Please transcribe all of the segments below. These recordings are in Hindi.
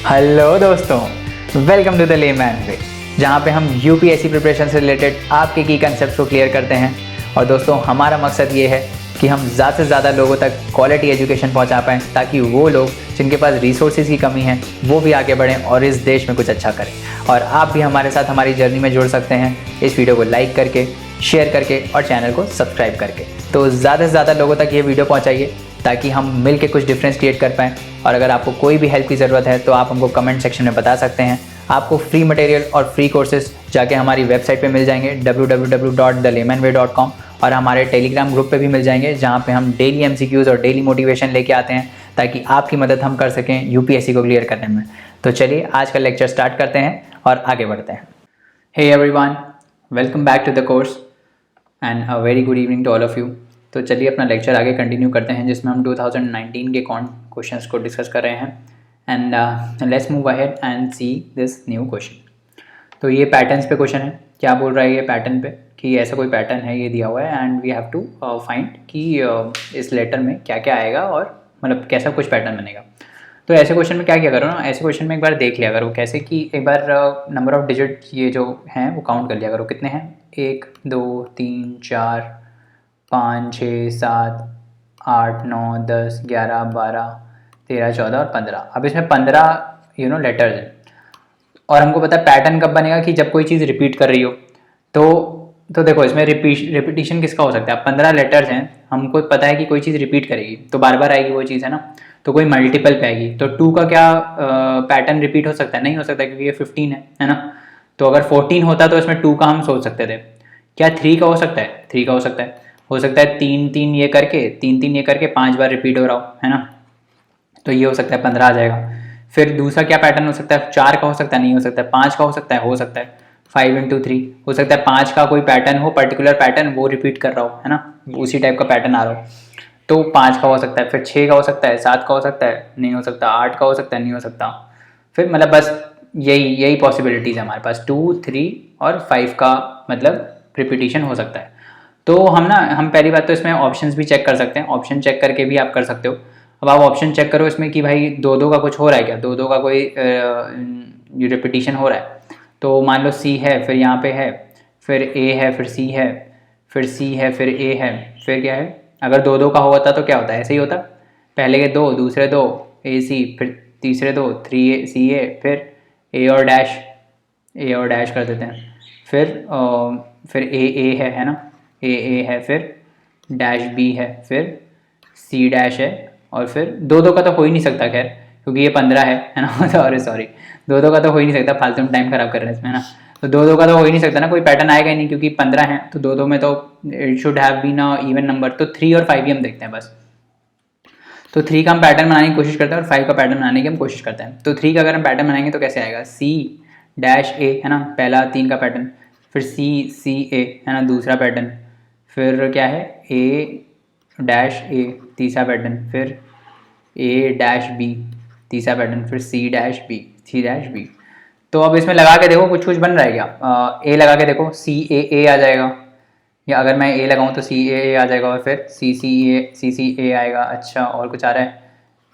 हेलो दोस्तों, वेलकम टू द लेमैन वे, जहाँ पे हम यूपीएससी प्रिपरेशन से रिलेटेड आपके की कंसेप्ट को क्लियर करते हैं। और दोस्तों, हमारा मकसद ये है कि हम ज़्यादा से ज़्यादा लोगों तक क्वालिटी एजुकेशन पहुँचा पाएँ, ताकि वो लोग जिनके पास रिसोर्सेज की कमी है वो भी आगे बढ़ें और इस देश में कुछ अच्छा करें। और आप भी हमारे साथ हमारी जर्नी में जुड़ सकते हैं इस वीडियो को लाइक करके, शेयर करके और चैनल को सब्सक्राइब करके। तो ज़्यादा से ज़्यादा लोगों तक ये वीडियो पहुँचाइए ताकि हम मिल के कुछ डिफरेंस क्रिएट कर पाएँ। और अगर आपको कोई भी हेल्प की ज़रूरत है तो आप हमको कमेंट सेक्शन में बता सकते हैं। आपको फ्री मटेरियल और फ्री कोर्सेज जाके हमारी वेबसाइट पे मिल जाएंगे www.thelaymanway.com, और हमारे टेलीग्राम ग्रुप पे भी मिल जाएंगे, जहाँ पे हम डेली एमसीक्यूज़ और डेली मोटिवेशन लेके आते हैं ताकि आपकी मदद हम कर सकें यूपीएससी को क्लियर करने में। तो चलिए आज का लेक्चर स्टार्ट करते हैं और आगे बढ़ते हैं। Hey everyone, welcome back to the course and a very good evening to all of you. तो चलिए अपना लेक्चर आगे कंटिन्यू करते हैं, जिसमें हम 2019 के क्वेश्चंस को डिस्कस कर रहे हैं। And let's move ahead and see this new question. तो ये पैटर्न्स पे क्वेश्चन है। क्या बोल रहा है ये पैटर्न पे कि ऐसा कोई पैटर्न है, ये दिया हुआ है and we have to find कि इस लेटर में क्या क्या आएगा और मतलब कैसा कुछ पैटर्न बनेगा। तो ऐसे क्वेश्चन में क्या क्या करो ना, ऐसे क्वेश्चन में एक बार देख लिया करो कैसे कि एक बार नंबर ऑफ डिजिट ये जो हैं वो काउंट कर लिया करो, कितने हैं, 1 2 3 4 5 6 7 8 9 10 11 12 13 14 और 15। अब इसमें 15 लेटर्स हैं और हमको पता है पैटर्न कब बनेगा कि जब कोई चीज़ रिपीट कर रही हो। तो देखो इसमें रिपीटिशन किसका हो सकता है। 15 लेटर्स हैं, हमको पता है कि कोई चीज़ रिपीट करेगी तो बार बार आएगी वो चीज़, है ना। तो कोई मल्टीपल पे आएगी तो 2 का क्या पैटर्न रिपीट हो सकता है, नहीं हो सकता क्योंकि ये 15 है ना। तो अगर 14 होता तो इसमें 2 का हम सोच सकते थे। क्या 3 का हो सकता है, 3 का हो सकता है 3 3 ये करके 3 3 ये करके 5 बार रिपीट हो रहा हो, है ना। तो ये हो सकता है 15 आ जाएगा। फिर दूसरा क्या पैटर्न हो सकता है, 4 का हो सकता है, नहीं हो सकता है। 5 का हो सकता है 5 इंटू 3 हो सकता है। 5 का कोई पैटर्न हो, पर्टिकुलर पैटर्न वो रिपीट कर रहा हो, है ना, उसी टाइप का पैटर्न आ रहा हो, तो 5 का हो सकता है। फिर 6 का हो सकता है, 7 का हो सकता है, नहीं हो सकता। 8 का हो सकता है, नहीं हो सकता। फिर मतलब बस यही पॉसिबिलिटीज़ है हमारे पास, 2 3 और 5 का मतलब रिपीटिशन हो सकता है। तो हम पहली बात तो इसमें ऑप्शंस भी चेक कर सकते हैं, ऑप्शन चेक करके भी आप कर सकते हो। अब आप ऑप्शन चेक करो इसमें कि भाई 2 2 का कुछ हो रहा है क्या, 2 2 का कोई रिपीटिशन हो रहा है। तो मान लो सी है, फिर यहाँ पे है, फिर ए है, फिर सी है, फिर सी है, फिर ए है, फिर क्या है। अगर 2 2 का होता तो क्या होता है, ऐसे ही होता, पहले के 2, दूसरे 2 ए सी, फिर तीसरे 2 3 ए सी ए, फिर ए और डैश कर देते हैं। फिर ए है ना, ए है, फिर डैश बी है, फिर सी डैश है, और फिर 2 2 का तो हो ही नहीं सकता खैर, क्योंकि ये 15 है ना। सॉरी 2 2 का तो हो ही नहीं सकता, फालतू में टाइम खराब कर रहे हैं इसमें, है ना। तो 2 2 का तो हो ही नहीं सकता ना, कोई पैटर्न आएगा ही नहीं क्योंकि 15 है। तो 2 2 में तो it should have been a even number. तो 3 और 5 ही हम देखते हैं बस। तो 3 का हम पैटर्न बनाने की कोशिश करते हैं और 5 का पैटर्न बनाने की हम कोशिश करते हैं। तो 3 का अगर हम पैटर्न बनाएंगे तो कैसे आएगा, सी डैश ए, है ना, पहला 3 का पैटर्न। फिर सी ए, है ना, दूसरा पैटर्न। फिर क्या है, ए डैश ए, तीसरा पैटर्न। फिर ए डैश बी, तीसरा पैटर्न। फिर सी डैश बी। तो अब इसमें लगा के देखो कुछ कुछ बन रहा है क्या। ए लगा के देखो, सी ए आ जाएगा, या अगर मैं ए लगाऊँ तो सी ए आ जाएगा, और फिर सी ए आएगा। अच्छा, और कुछ आ रहा है,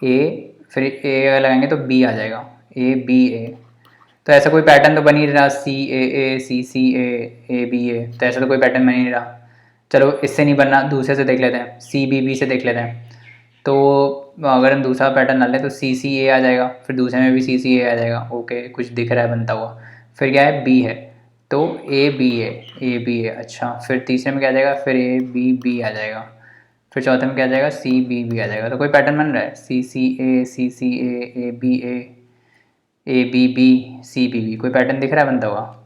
ए, फिर ए अगर लगाएंगे तो बी आ जाएगा, ए बी ए। तो ऐसा कोई पैटर्न तो बन ही नहीं रहा, सी ए बी ए, तो ऐसा तो कोई पैटर्न बन ही नहीं रहा। चलो इससे नहीं बनना, दूसरे से देख लेते हैं, सी बी बी से देख लेते हैं। तो अगर हम दूसरा पैटर्न डाल लें तो सी ए आ जाएगा, फिर दूसरे में भी सी ए आ जाएगा। ओके, कुछ दिख रहा है बनता हुआ। फिर क्या है, बी है, तो ए बी ए। अच्छा, फिर तीसरे में क्या आ जाएगा, फिर ए बी आ जाएगा। फिर चौथे में क्या आ जाएगा, सी बी आ जाएगा। तो कोई पैटर्न बन रहा है, C A B A B C B, कोई पैटर्न दिख रहा है बनता हुआ।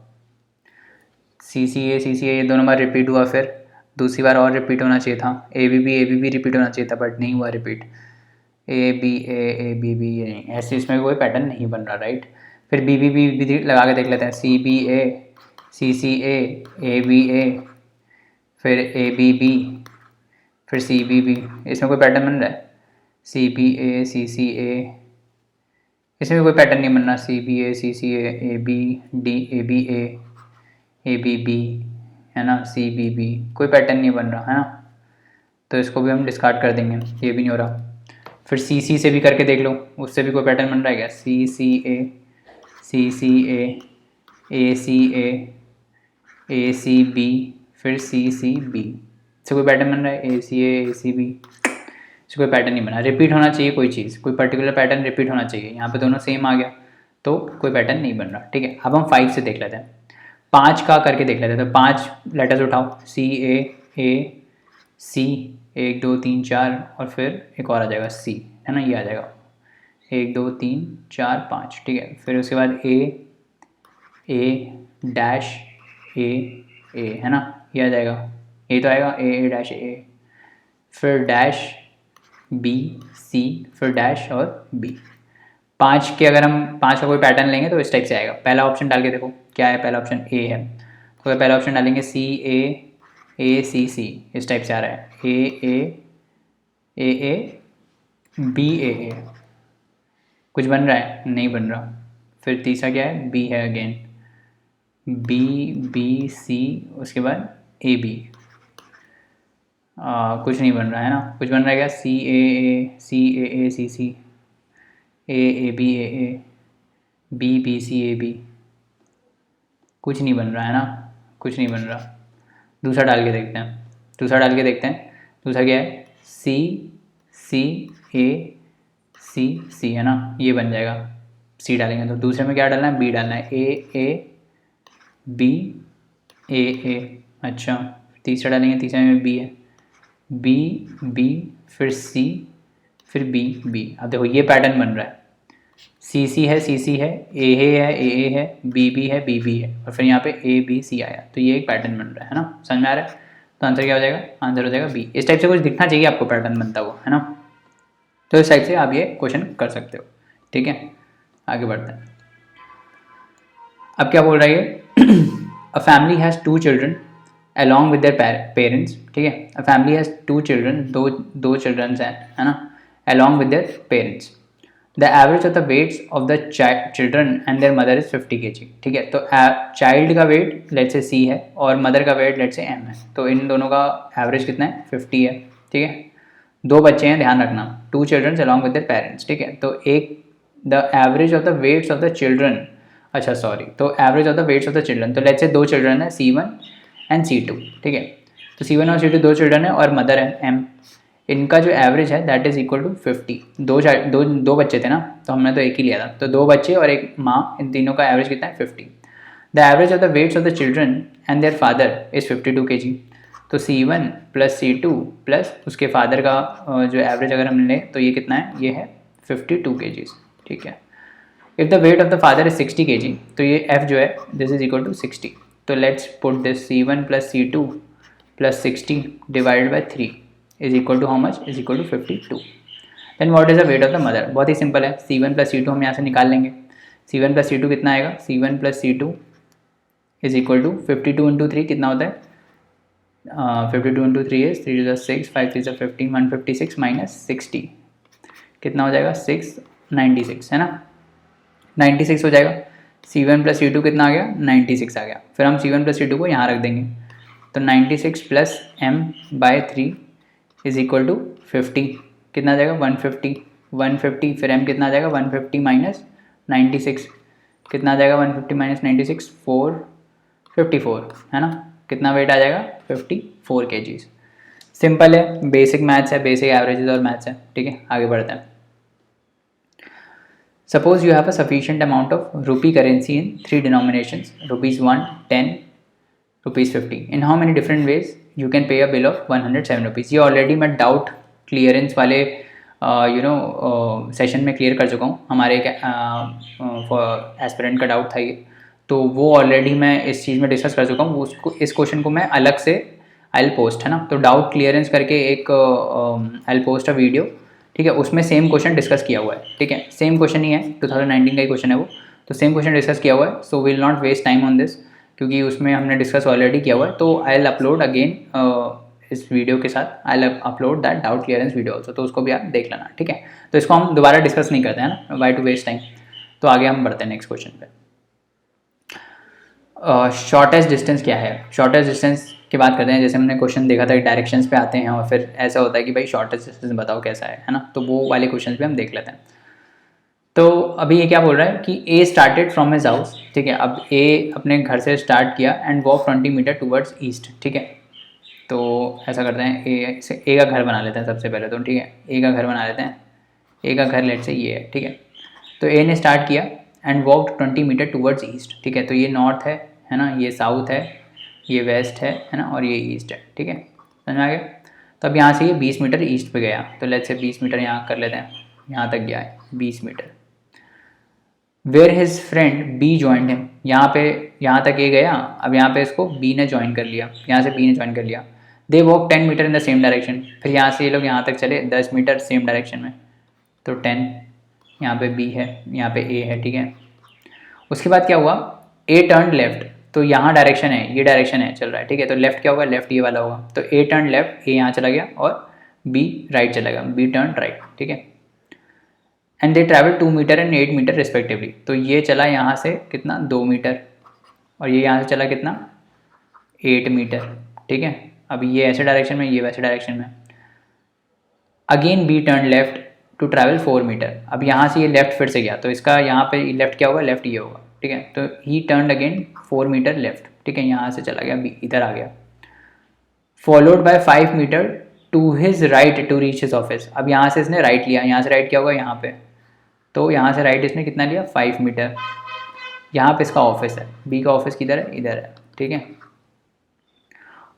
सी ए ये दोनों बार रिपीट हुआ, फिर दूसरी बार और रिपीट होना चाहिए था। ए बी रिपीट होना चाहिए था, बट नहीं हुआ रिपीट। ए बी ये नहीं, ऐसे इसमें कोई पैटर्न नहीं बन रहा, राइट। फिर बी लगा के देख लेते हैं, सी ए बी ए, फिर ए बी, फिर सी बी। इसमें कोई पैटर्न बन रहा है, सी ए, इसमें कोई पैटर्न नहीं बन रहा, सी ए बी ए बी, है ना, सी बी, कोई पैटर्न नहीं बन रहा, है ना। तो इसको भी हम डिस्कार्ड कर देंगे, ये भी नहीं हो रहा। फिर CC से भी करके देख लो, उससे भी कोई पैटर्न बन रहा है क्या? CCA, CCA, ACA, ACB, फिर CCB से कोई पैटर्न बन रहा है? ACA, ACB से कोई पैटर्न नहीं बना। रिपीट होना चाहिए कोई चीज़, कोई पर्टिकुलर पैटर्न रिपीट होना चाहिए। यहाँ पे दोनों सेम आ गया तो कोई पैटर्न नहीं बन रहा, ठीक है। अब हम 5 से देख लेते हैं, 5 का करके देख लेते हैं। तो 5 लेटर्स उठाओ, CAAC, 1 2 3 4 और फिर एक और आ जाएगा C, है ना, ये आ जाएगा 1 2 3 4 5, ठीक है। फिर उसके बाद A है ना, ये आ जाएगा, ये तो आएगा A, फिर डैश B C, फिर डैश और B। 5 के अगर हम 5 का कोई पैटर्न लेंगे तो इस टाइप से आएगा। पहला ऑप्शन डाल के देखो क्या है, पहला ऑप्शन A है, तो अगर पहला ऑप्शन डालेंगे CAACC, इस टाइप से आ रहा है AA BAA, कुछ बन रहा है? नहीं बन रहा। फिर तीसरा क्या है? B है अगेन, BBC, उसके बाद AB, कुछ नहीं बन रहा है ना। कुछ बन रहा है क्या? CAACC, AABAA, BBCAB, कुछ नहीं बन रहा है ना, कुछ नहीं बन रहा। दूसरा डाल के देखते हैं, दूसरा क्या है? CCACC, है ना, ये बन जाएगा। C डालेंगे तो दूसरे में क्या डालना है? B डालना है, AABAA। अच्छा, तीसरा डालेंगे, तीसरे में B है, B फिर C फिर B। अब देखो ये पैटर्न बन रहा है, CC है, AA है, AA है, BB है, BB है, और फिर यहाँ पे ABC आया, तो ये एक पैटर्न बन रहा है ना। समझ में आ रहा है? तो आंसर क्या हो जाएगा? आंसर हो जाएगा B। इस टाइप से कुछ दिखना चाहिए आपको पैटर्न बनता हुआ, है ना। तो इस टाइप से आप ये क्वेश्चन कर सकते हो, ठीक है। आगे बढ़ते हैं। अब क्या बोल रहा है ये? A family has 2 children along with their parents, ठीक है। अ फैमिली हैज़ 2 चिल्ड्रन, दो चिल्ड्रंस हैं, है ना, along with their parents. The average of the weights of the children and their mother is 50 kg, ठीक है। तो चाइल्ड का वेट लेट्स से C है और मदर का वेट लेट्स से M है, तो इन दोनों का एवरेज कितना है? 50 है, ठीक है। 2 बच्चे हैं, ध्यान रखना, 2 children along with their parents, ठीक है। तो एक the average of the weights of the children, अच्छा सॉरी, तो average of the weights of the children, तो लेट्स से 2 चिल्ड्रन है C1 एंड C2, ठीक है। तो C1 और C2 2 चिल्ड्रन है और मदर है M, इनका जो एवरेज है दैट इज इक्वल टू 50। दो बच्चे थे ना, तो हमने तो एक ही लिया था, तो 2 बच्चे और एक माँ, इन तीनों का एवरेज कितना है? 50। The average of the weights of the children and their father is 52 kg। तो C1 प्लस C2 प्लस उसके फादर का जो एवरेज अगर हम लें तो ये कितना है? ये है 52 kg, ठीक है। If the weight of the father is 60 kg, तो ये F जो है दिस इज इक्वल टू 60। तो let's put this C1 plus C2 plus 60 divided by 3 is equal to how much? Is equal to 52। Then what is the weight of the mother? बहुत ही सिंपल है, C1 प्लस C2 हम यहाँ से निकाल लेंगे। C1 प्लस C2 कितना आएगा? C1 plus C2 is equal to 52 into 3 कितना होता है? 52 into 3 is 3 to the 6, 5 3 15, 156 minus 60 कितना हो जाएगा? 696, है ना, 96 हो जाएगा। C1 प्लस C2 कितना आ गया? 96 आ गया। फिर हम C1 प्लस C2 को यहाँ रख देंगे, तो 96 plus M by 3 is equal to 50 कितना आ जाएगा? 150 फिर M कितना आ जाएगा? 150 माइनस 96 कितना आ जाएगा? 150 माइनस 96 454, है ना। कितना वेट आ जाएगा? 54 kg। सिंपल है, बेसिक मैथ्स है, बेसिक एवरेजेस और मैथ्स है, ठीक है। आगे बढ़ते हैं। Suppose you have a sufficient amount of रूपी currency in 3 denominations, ₹1, 10, ₹50। In how many different ways you can pay a bill of 107 rupees. ये ऑलरेडी मैं डाउट क्लियरेंस वाले सेशन में क्लियर कर चुका हूँ। हमारे एक एस्पिरेंट का डाउट था ये, तो वो ऑलरेडी मैं इस चीज़ में डिस्कस कर चुका हूँ। उसको इस क्वेश्चन को मैं अलग से आई पोस्ट, है ना। तो डाउट क्लियरेंस करके एक आई पोस्ट अ वीडियो, ठीक है, उसमें सेम क्वेश्चन डिस्कस किया हुआ है, ठीक है। सेम क्वेश्चन ही है, 2019 का ही क्वेश्चन है वो, तो सेम क्वेश्चन डिस्कस किया हुआ है। So will not waste time on this, क्योंकि उसमें हमने डिस्कस ऑलरेडी किया हुआ है। तो आई विल अपलोड अगेन इस वीडियो के साथ I will upload that doubt clearance video also, तो उसको भी आप देख लेना, ठीक है। तो इसको हम दोबारा डिस्कस नहीं करते हैं ना, वाई टू वेस्ट टाइम। तो आगे हम बढ़ते हैं नेक्स्ट क्वेश्चन पे। शॉर्टेस्ट डिस्टेंस क्या है? शॉर्टेस्ट डिस्टेंस की बात करते हैं। जैसे हमने क्वेश्चन देखा था कि डायरेक्शंस पे आते हैं और फिर ऐसा होता है कि भाई शॉर्टेस्ट डिस्टेंस बताओ कैसा है ना, तो वो वाले क्वेश्चन भी हम देख लेते हैं। तो अभी ये क्या बोल रहा है कि A started from his house, ठीक है। अब ए अपने घर से स्टार्ट किया and walk 20 metre towards east, ठीक है। तो ऐसा करते हैं, ए का घर बना लेते हैं सबसे पहले तो, ठीक है। ए का घर बना लेते हैं, ए का घर लेट से ये है, ठीक है। तो ए ने स्टार्ट किया and walked 20 metre towards east, ठीक है। तो ये नॉर्थ है ना, ये साउथ है, ये वेस्ट है ना, और ये ईस्ट है, ठीक है। समझ में आ गया। तो अब यहाँ से ये 20 मीटर ईस्ट पे गया, तो लेट से 20 मीटर यहाँ कर लेते हैं, यहाँ तक गया है 20 metre. Where his friend B joined him, यहाँ तक ये गया। अब यहाँ पे इसको बी ने ज्वाइन कर लिया, यहाँ से बी ने ज्वाइन कर लिया। They walk 10 metre in the same direction, फिर यहाँ से ये लोग यहाँ तक चले 10 मीटर सेम डायरेक्शन में, तो 10, यहाँ पे बी है, यहाँ पे ए है, ठीक है। उसके बाद क्या हुआ, ए टर्न लेफ्ट, तो यहाँ डायरेक्शन है, ये डायरेक्शन है चल रहा है, ठीक है। तो लेफ्ट क्या होगा, लेफ्ट ये वाला होगा। तो ए टर्न लेफ्ट, ए यहाँ चला गया, और बी राइट चला गया, बी टर्न राइट, ठीक है। And they travel 2 metre and 8 metre respectively, तो ये चला यहाँ से कितना 2 मीटर, और ये यहाँ से चला कितना 8 मीटर, ठीक है। अब ये ऐसे डायरेक्शन में, ये वैसे डायरेक्शन में। Again B turn left to travel 4 metre, अब यहाँ से ये लेफ्ट फिर से गया, तो इसका यहाँ पे लेफ्ट क्या होगा, लेफ्ट ये होगा, ठीक है। तो he turn again 4 metre left, ठीक है। यहाँ से चला गया बी, इधर आ गया। Followed by 5 metre to his right to reach his office, अब यहाँ से इसने राइट लिया, यहाँ से राइट क्या होगा यहाँ पे, तो यहाँ से राइट इसने कितना लिया 5 मीटर। यहाँ पे इसका ऑफिस है, बी का ऑफिस किधर है, इधर है, ठीक है।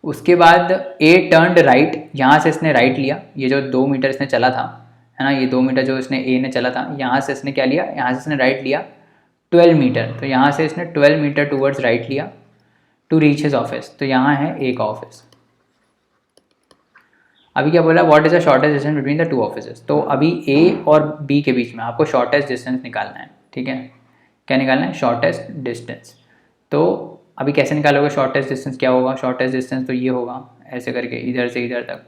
उसके बाद ए टर्नड राइट, यहाँ से इसने राइट लिया, ये जो 2 मीटर इसने चला था है ना, ये 2 मीटर जो इसने ए ने चला था, यहाँ से इसने क्या लिया, यहाँ से इसने राइट लिया 12 मीटर, तो यहाँ से इसने 12 मीटर टूवर्ड्स राइट लिया टू रीच हिज ऑफिस, तो यहाँ है ए का ऑफिस। अभी क्या बोला, what is the shortest distance between the two offices, तो अभी ए और बी के बीच में आपको शॉर्टेस्ट डिस्टेंस निकालना है, ठीक है। क्या निकालना है, शॉर्टेस्ट डिस्टेंस। तो अभी कैसे निकालोगे शॉर्टेस्ट डिस्टेंस, क्या होगा शॉर्टेस्ट डिस्टेंस, तो ये होगा ऐसे करके इधर से इधर तक,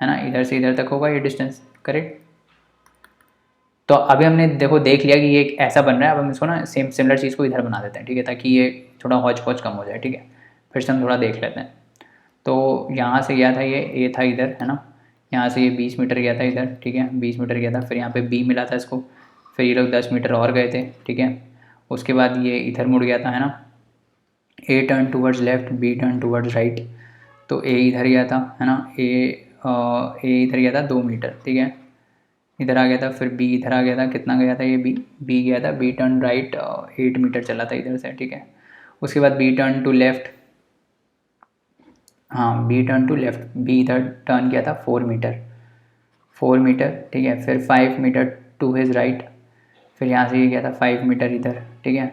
है ना, इधर से इधर तक होगा ये डिस्टेंस, करेक्ट। तो अभी हमने देखो देख लिया कि ये ऐसा बन रहा है। अब हम इसको ना सिमिलर चीज़ को इधर बना देते हैं, ठीक है, ताकि ये थोड़ा हौच पौच कम हो जाए, ठीक है। फिर से हम थोड़ा देख लेते हैं। तो यहाँ से गया था ये ए था इधर, है ना, यहाँ से ये 20 मीटर गया था इधर, ठीक है, 20 मीटर गया था। फिर यहाँ पे बी मिला था इसको, फिर ये लोग 10 मीटर और गए थे, ठीक है। उसके बाद ये इधर मुड़ गया था, है ना, A turn towards left, B turn towards right, तो ए इधर गया था, है ना, ए इधर गया था 2 मीटर, ठीक है, इधर आ गया था। फिर बी इधर आ गया था, कितना गया था ये बी गया था, बी टर्न राइट 8 मीटर चला था इधर से, ठीक है। उसके बाद बी टर्न टू लेफ्ट, हाँ B turn to left, B इधर टर्न किया था 4 मीटर, ठीक है। फिर 5 मीटर टू हिज राइट, फिर यहाँ से ये गया था 5 मीटर इधर, ठीक है,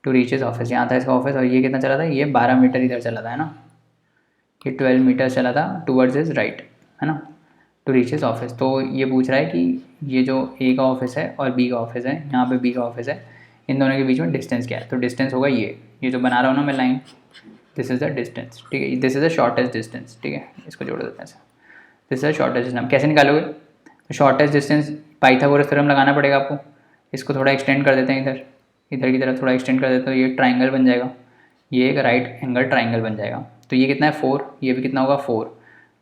टू रीच हिज ऑफिस, यहाँ था इसका ऑफिस। और ये कितना चला था, ये 12 मीटर इधर चला था, है ना, ये 12 मीटर चला था टूवर्ड्स हिज राइट, है ना, टू रीच हिज ऑफिस। तो ये पूछ रहा है कि ये जो ए का ऑफिस है और बी का ऑफिस है, यहाँ पे बी का ऑफिस है, इन दोनों के बीच में डिस्टेंस क्या है। तो डिस्टेंस होगा ये जो बना रहा हूँ ना मैं line, this is the distance, ठीक है, this is the shortest distance, ठीक है। इसको जोड़ देते हैं, this is the shortest distance. कैसे निकालोगे, तो शॉर्टेस्ट डिस्टेंस पाइथागोरस थ्योरम लगाना पड़ेगा आपको। इसको थोड़ा एक्सटेंड कर देते हैं, इधर की तरफ थोड़ा एक्सटेंड कर देते हो, ये ट्राइंगल बन जाएगा, ये एक राइट एंगल ट्राइंगल बन जाएगा। तो ये कितना है 4, ये भी कितना होगा 4,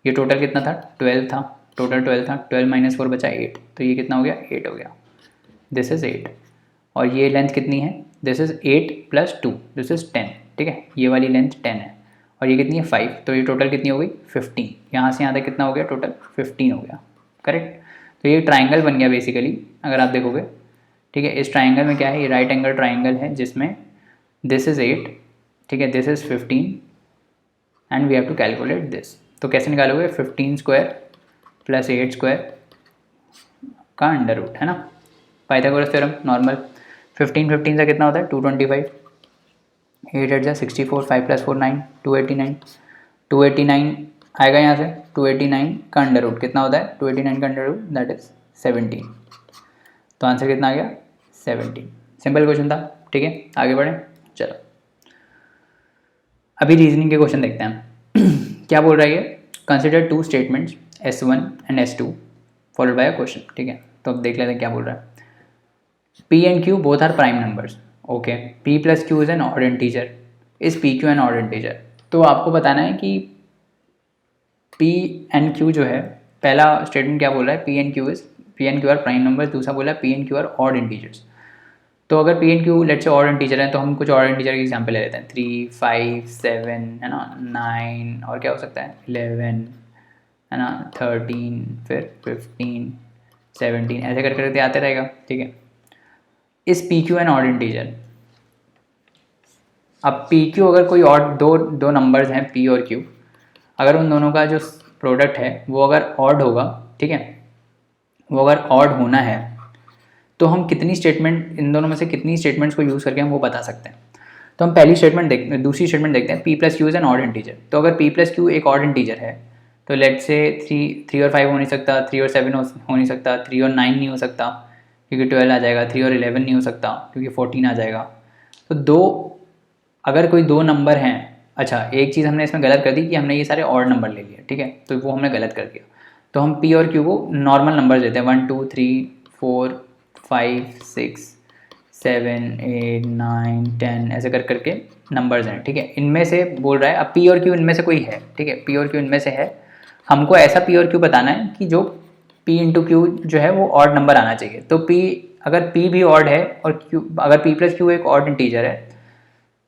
ये टोटल कितना था 12 था, टोटल 12 था, 12 माइनस 4 बचा 8, तो ये कितना हो गया 8 हो गया, दिस इज़ 8। और ये लेंथ कितनी है, दिस इज़ 8 + 2, दिस इज़ 10, ठीक है, ये वाली लेंथ 10 है, और ये कितनी है 5, तो ये टोटल कितनी हो गई 15। यहाँ से यहाँ तक कितना हो गया टोटल 15 हो गया, करेक्ट। तो ये ट्राइंगल बन गया बेसिकली, अगर आप देखोगे, ठीक है। इस ट्राइंगल में क्या है, ये राइट एंगल ट्राइंगल है जिसमें दिस इज़ 8, ठीक है, this is 15 and we have to calculate this. तो कैसे निकालोगे, 15 स्क्वायर + 8 स्क्वायर का अंडर रूट, है ना, पाइथागोरस थ्योरम नॉर्मल। 15 से कितना होता है 225, 8 8 64, 5 + 4 9, 289 आएगा यहाँ से। 289 का अंडर रूट कितना होता है, 289 का अंडर रूट दैट इज 17। तो आंसर कितना आ गया 17। सिंपल क्वेश्चन था, ठीक है, आगे बढ़ें। चलो अभी रीजनिंग के क्वेश्चन देखते हैं। क्या बोल रहा है ये, consider 2 statements S1 and S2 followed by a question, ठीक है। तो अब देख लेते हैं क्या बोल रहा है। P and Q both are prime numbers, okay, P + Q is an odd integer, is PQ an odd integer, तो आपको बताना है कि पी एन क्यू जो है, पहला स्टेटमेंट क्या बोल रहा है, P and Q are prime number, दूसरा बोला P and Q are odd integers. तो अगर P and Q let say odd integer है तो हम कुछ ऑड इंटीजर के एग्जाम्पल ले लेते हैं, 3, 5, 7 है ना, 9 और क्या हो सकता है 11 है ना, 13, फिर 15, 17 ऐसे कर करके आते रहेगा। ठीक है, is P Q an odd integer. अब पी क्यू अगर कोई और दो नंबर्स हैं पी और क्यू, अगर उन दोनों का जो प्रोडक्ट है वो अगर ऑड होगा, ठीक है, वो अगर ऑड होना है तो हम कितनी स्टेटमेंट, इन दोनों में से कितनी स्टेटमेंट्स को यूज़ करके हम वो बता सकते हैं। तो हम दूसरी स्टेटमेंट देखते हैं, P plus Q is an odd integer. तो अगर पी प्लस क्यू एक ऑड इंटीजर है तो लेट से 3 और 5 हो नहीं सकता, 3 और 7 हो नहीं सकता, 3 और 9 नहीं हो सकता क्योंकि 12 आ जाएगा, 3 और 11 नहीं हो सकता क्योंकि 14 आ जाएगा। तो अगर कोई दो नंबर हैं, अच्छा एक चीज़ हमने इसमें गलत कर दी कि हमने ये सारे ऑड नंबर ले लिए, ठीक है, तो वो हमने गलत कर दिया। तो हम पी और क्यू को नॉर्मल नंबर देते हैं, 1, 2, 3, 4, 5, 6, 7, 8, 9, 10 ऐसे कर करके नंबर्स हैं। ठीक है, इनमें से बोल रहा है, अब पी और क्यू इनमें से कोई है, ठीक है, पी और क्यू इनमें से है, हमको ऐसा पी और क्यू बताना है कि जो पी इंटू क्यू जो है वो ऑड नंबर आना चाहिए। तो पी, अगर पी भी ऑड है और क्यू, अगर पी प्लस क्यू एक ऑड इंटीजर है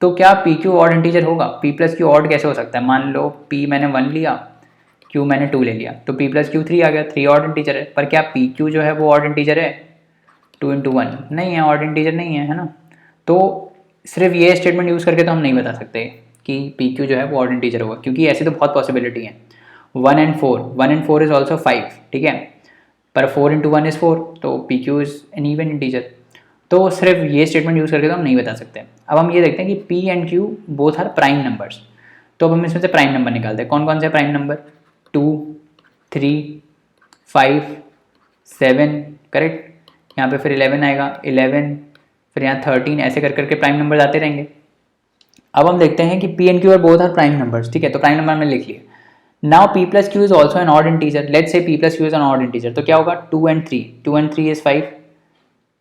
तो क्या पी क्यू ऑड इंटीजर होगा? पी प्लस क्यू ऑड कैसे हो सकता है? मान लो पी मैंने 1 लिया, क्यू मैंने 2 ले लिया, तो पी प्लस क्यू 3 आ गया, 3 ऑड इंटीजर है। पर क्या पी क्यू जो है वो ऑड इंटीजर है? 2 इंटू 1 नहीं है, ऑड इंटीजर नहीं है, है ना। तो सिर्फ ये स्टेटमेंट यूज़ करके तो हम नहीं बता सकते कि पी क्यू जो है वो ऑड इंटीजर होगा, क्योंकि ऐसी तो बहुत पॉसिबिलिटी है। 1 and 4 इज़ ऑल्सो 5, ठीक है, पर 4 इंटू 1 इज़ 4, तो P Q is an even integer. तो सिर्फ ये स्टेटमेंट यूज़ करके तो हम नहीं बता सकते। अब हम ये देखते हैं कि P and Q both are prime numbers. तो अब हम इसमें से प्राइम नंबर निकालते हैं। कौन कौन से प्राइम नंबर? 2, 3, 5, 7, करेक्ट। यहाँ पे फिर 11 आएगा, 11, फिर यहाँ 13, ऐसे कर करके प्राइम नंबर आते रहेंगे। अब हम देखते हैं कि P and Q are both are prime numbers, ठीक है, तो प्राइम नंबर हमने लिख लिया। Now P plus Q is also an odd integer. Let's say P plus Q is an odd integer, तो क्या होगा? 2 and 3, 2 and 3 इज 5,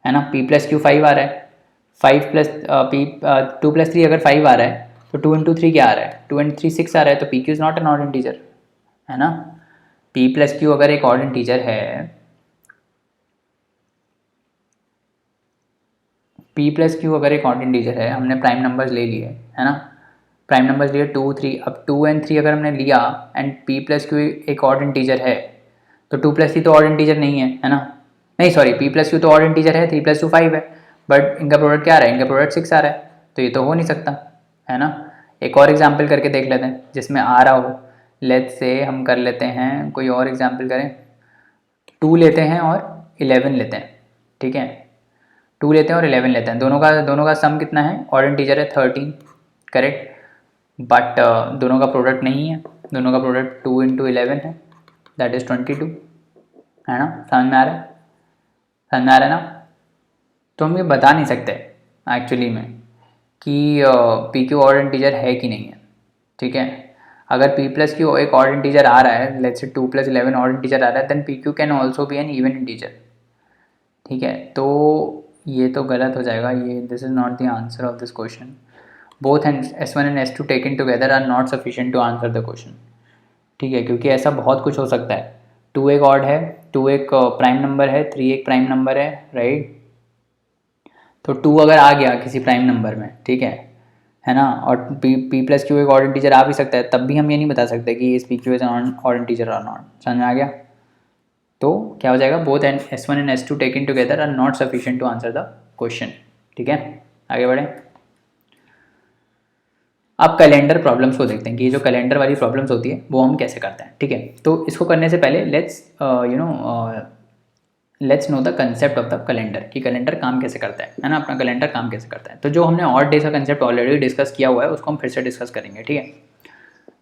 है ना। पी प्लस क्यू 5 आ रहा है, 5 प्लस 2 प्लस 3 अगर 5 आ रहा है तो 2 इंटू 3 क्या आ रहा है? 2 and 3 6 आ रहा है, तो P Q is not an odd integer, है ना। पी प्लस क्यू अगर एक ऑड इंटीजर है, पी प्लस क्यू अगर एक ऑड इंटीजर है, हमने प्राइम नंबर्स ले लिए, है ना, प्राइम नंबर्स लिए 2, 3। अब 2 and 3 अगर हमने लिया एंड पी प्लस क्यू एक ऑड इंटीजर है, तो 2 प्लस 3 तो ऑड इंटीजर नहीं है ना, नहीं सॉरी, पी प्लस क्यू तो ऑड इंटीजर है, 3 प्लस 2 5 है, बट इनका प्रोडक्ट क्या आ रहा है? इनका प्रोडक्ट 6 आ रहा है, तो ये तो हो नहीं सकता, है ना। एक और एग्जाम्पल करके देख लेते हैं जिसमें आ रहा हो। लेट्स से हम कर लेते हैं, कोई और एग्जाम्पल करें, 2 लेते हैं और 11 लेते हैं, ठीक है, 2 लेते हैं और 11 लेते हैं, दोनों का सम कितना है? ऑड इंटीजर है 13, करेक्ट, बट दोनों का प्रोडक्ट नहीं है, दोनों का प्रोडक्ट 2 इंटू 11 है, दैट इज़ 22, है ना। समझ में आ रहा है? समझ में आ रहा है ना। तो हम ये बता नहीं सकते एक्चुअली में कि पी क्यू ऑड इंटीजर है कि नहीं है, ठीक है। अगर पी प्लस क्यू एक ऑड इंटीजर आ रहा है, लेट्स से 2 + 11 ऑड इंटीजर आ रहा है, then P Q can also be an even integer, ठीक है। तो ये तो गलत हो जाएगा, ये this is not the answer of this question. Both S1 and S2 taken together are not sufficient to answer the question, ठीक है, क्योंकि ऐसा बहुत कुछ हो सकता है। 2 एक ऑड है, 2 एक प्राइम नंबर है, 3 एक प्राइम नंबर है, राइट। तो 2 अगर आ गया किसी प्राइम नंबर में, ठीक है ना, और पी प्लस क्यू एक ऑड इंटीजर आ भी सकता है, तब भी हम ये नहीं बता सकते कि इस P Q is odd integer और नॉट। समझ में आ गया? तो क्या हो जाएगा? Both S1 and S2 taken together are not sufficient to answer the question, ठीक है। आगे बढ़े। अब कैलेंडर प्रॉब्लम्स को देखते हैं कि ये जो कैलेंडर वाली प्रॉब्लम्स होती है वो हम कैसे करते हैं, ठीक है। तो इसको करने से पहले let's know the concept of the calendar, कि कैलेंडर काम कैसे करता है ना, अपना कैलेंडर काम कैसे करता है। तो जो हमने ऑड डेज का कंसेप्ट ऑलरेडी डिस्कस किया हुआ है उसको हम फिर से डिस्कस करेंगे, ठीक है।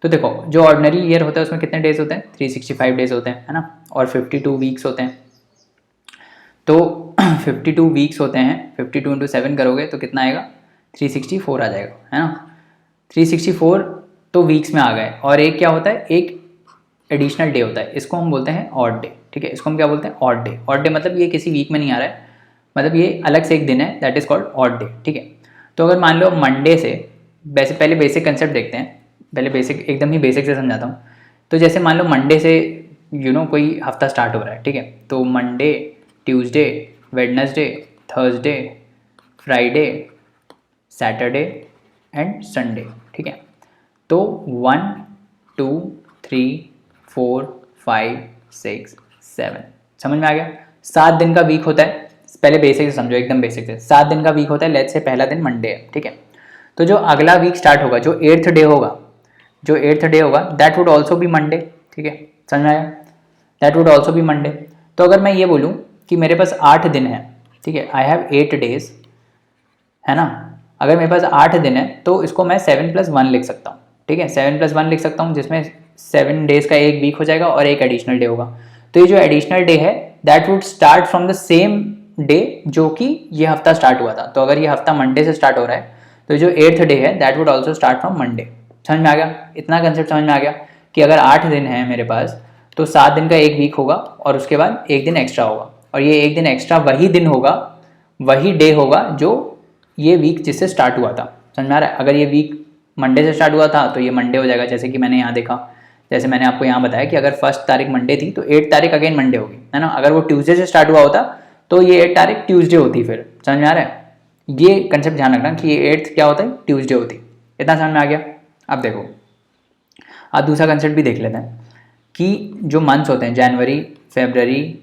तो देखो, जो ऑर्डिनरी ईयर होता है उसमें कितने डेज होते हैं? 365 डेज होते हैं, है ना, और 52 वीक्स होते हैं। तो 52 वीक्स होते हैं, 52 इंटू 7 करोगे तो कितना आएगा? 364 आ जाएगा, है ना। 364 तो वीक्स में आ गए, और एक क्या होता है? एक एडिशनल डे होता है, इसको हम बोलते हैं ऑड डे, ठीक है। इसको हम क्या बोलते हैं? Odd day. ऑड डे मतलब ये किसी वीक में नहीं आ रहा है, मतलब ये अलग से एक दिन है, that is called odd day, ठीक है। तो अगर मान लो मंडे से, वैसे पहले बेसिक कंसेप्ट देखते हैं, पहले बेसिक, एकदम ही बेसिक से समझाता हूँ। तो जैसे मान लो मंडे से कोई हफ्ता स्टार्ट हो रहा है, ठीक है। तो Monday, Tuesday, Wednesday, Thursday, Friday, Saturday and Sunday, ठीक है। तो 1 2 3 4 5 6 7, समझ में आ गया। 7 दिन का वीक होता है। पहले बेसिक से समझो, एकदम बेसिक से। 7 दिन का वीक होता है। लेट्स से पहला दिन मंडे है, ठीक है। तो जो अगला वीक स्टार्ट होगा, जो 8th डे होगा, that would also be Monday, ठीक है। समझ में आया, that would also be Monday. तो अगर मैं ये बोलूँ कि मेरे पास 8 दिन है, ठीक है, आई हैव 8 डेज, है ना। अगर मेरे पास 8 दिन है तो इसको मैं 7+1 लिख सकता हूँ, ठीक है। 7+1 लिख सकता हूँ, जिसमें 7 डेज का एक वीक हो जाएगा और एक एडिशनल डे होगा। तो ये जो एडिशनल डे है that would start from the same day जो कि ये हफ्ता स्टार्ट हुआ था। तो अगर ये हफ्ता मंडे से स्टार्ट हो रहा है तो जो 8th डे है that would also start from Monday. समझ में आ गया, इतना कंसेप्ट समझ में आ गया कि अगर 8 दिन है मेरे पास तो 7 दिन का एक वीक होगा और उसके बाद एक दिन एक्स्ट्रा होगा, और ये एक दिन एक्स्ट्रा वही दिन होगा, वही डे होगा जो ये वीक जिससे स्टार्ट हुआ था। समझ में आ रहा है। अगर ये वीक मंडे से स्टार्ट हुआ था तो ये मंडे हो जाएगा, जैसे कि मैंने यहाँ देखा, जैसे मैंने आपको यहाँ बताया कि अगर 1 तारीख मंडे थी तो 8 तारीख अगेन मंडे होगी, है ना। अगर वो ट्यूसडे से स्टार्ट हुआ होता तो ये 8 तारीख ट्यूसडे होती। फिर समझ में आ रहा है, ये कंसेप्ट ध्यान रखना कि ये 8th क्या होता है, ट्यूसडे होती। इतना समझ में आ गया। अब देखो, अब दूसरा कंसेप्ट भी देख लेते हैं कि जो मंथ्स होते हैं, जनवरी, फरवरी,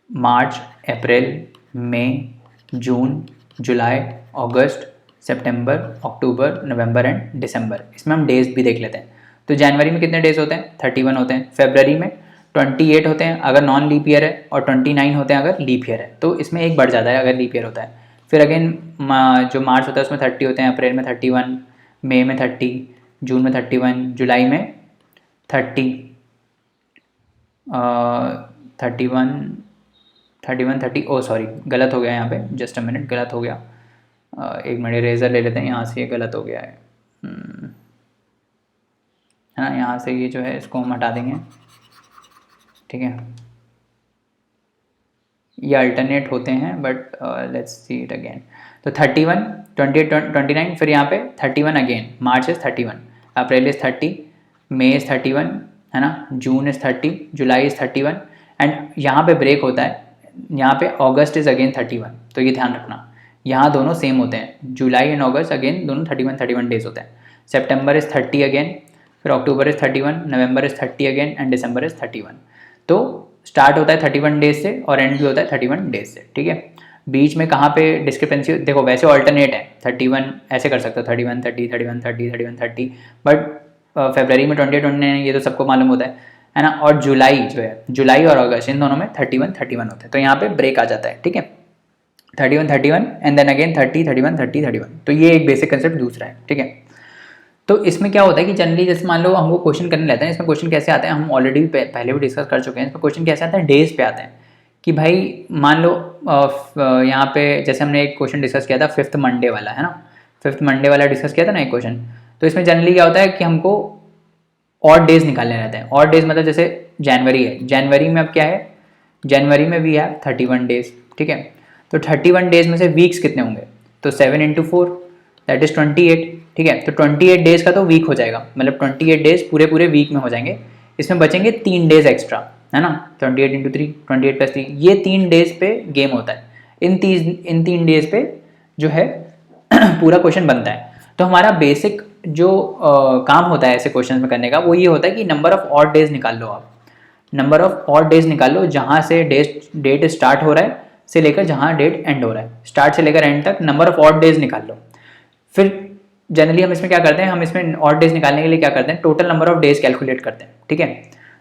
मार्च, अप्रैल, मई, जून, जुलाई, अगस्त, सितंबर, अक्टूबर, नवंबर एंड दिसंबर, इसमें हम डेज भी देख लेते हैं। तो जनवरी में कितने डेज होते हैं, 31 होते हैं। फरवरी में 28 होते हैं अगर नॉन लीप ईयर है, और 29 होते हैं अगर लीप ईयर है। तो इसमें एक बढ़ जाता है अगर लीप ईयर होता है। फिर अगेन जो मार्च होता है उसमें 30 होते हैं, अप्रैल में 31, मई में 30, जून में 31, जुलाई में 30, 30, ओ सॉरी गलत हो गया यहाँ पे, जस्ट अ मिनट, गलत हो गया। एक मिनट इरेजर ले लेते हैं, यहाँ से ये गलत हो गया है ना। यहाँ से ये जो है इसको हम हटा देंगे, ठीक है। ये अल्टरनेट होते हैं but let's see it again. तो 31, 28, 29, फिर यहाँ पे 31 again. March is 31, April is 30, May is 31, है ना, June is 30, July is 31, and यहाँ पे ब्रेक होता है, यहाँ पे अगस्त इज़ अगेन 31। तो ये ध्यान रखना, यहाँ दोनों सेम होते हैं, जुलाई एंड अगस्त अगेन दोनों 31 डेज होते हैं। सितंबर इज़ 30 अगेन, फिर October is 31, November is 30 again and December is 31। तो स्टार्ट होता है 31 डेज से और एंड भी होता है 31 डेज से, ठीक है। बीच में कहाँ पे डिस्क्रिपेंसी, देखो वैसे ऑल्टरनेट है, 31 ऐसे कर सकते हो, 31 30 31 30 31 30, बट फरवरी में 28 29 ये तो सबको मालूम होता है ना। और जुलाई जो है, जुलाई और अगस्त इन दोनों में 31 31 होते हैं। तो यहाँ पे ब्रेक आ जाता है, ठीक है, 31 31 एंड देन अगेन 30 31 30 31। तो ये एक बेसिक कंसेप्ट दूसरा है, ठीक है। तो इसमें क्या होता है कि जनरली जैसे मान लो हमको क्वेश्चन करने लेते हैं, इसमें क्वेश्चन कैसे आते हैं हम ऑलरेडी पहले भी डिस्कस कर चुके हैं। इसमें क्वेश्चन कैसे आते हैं, डेज पे आते हैं कि भाई मान लो यहाँ पे जैसे हमने एक क्वेश्चन डिस्कस किया था 5th मंडे वाला, है ना, 5th मंडे वाला डिस्कस किया था ना एक क्वेश्चन। तो इसमें जनरली क्या होता है कि हमको ऑड डेज निकालने रहते हैं। ऑड डेज मतलब जैसे जनवरी है, जनवरी में अब क्या है, जनवरी में भी है 31 डेज, ठीक है। तो 31 डेज में से वीक्स कितने होंगे, तो 7 × 4 दैट इज 28, ठीक है। तो 28 डेज का तो वीक हो जाएगा, मतलब 28 डेज पूरे पूरे वीक में हो जाएंगे। इसमें बचेंगे 3 डेज एक्स्ट्रा, है ना, 28 × 3, 28 + 3, ये 3 डेज पे गेम होता है। इन 3 डेज पे जो है पूरा क्वेश्चन बनता है। तो हमारा बेसिक जो काम होता है ऐसे क्वेश्चन में करने का, वो ये होता है कि नंबर ऑफ ऑड डेज निकाल लो आप, नंबर ऑफ ऑड डेज निकाल लो, जहाँ से डेट स्टार्ट हो रहा है से लेकर जहाँ डेट एंड हो रहा है, स्टार्ट से लेकर एंड तक नंबर ऑफ ऑड डेज निकाल लो। फिर जनरली हम इसमें क्या करते हैं, हम इसमें ऑड डेज निकालने के लिए क्या करते हैं, total number of days calculate करते हैं, ठीक है।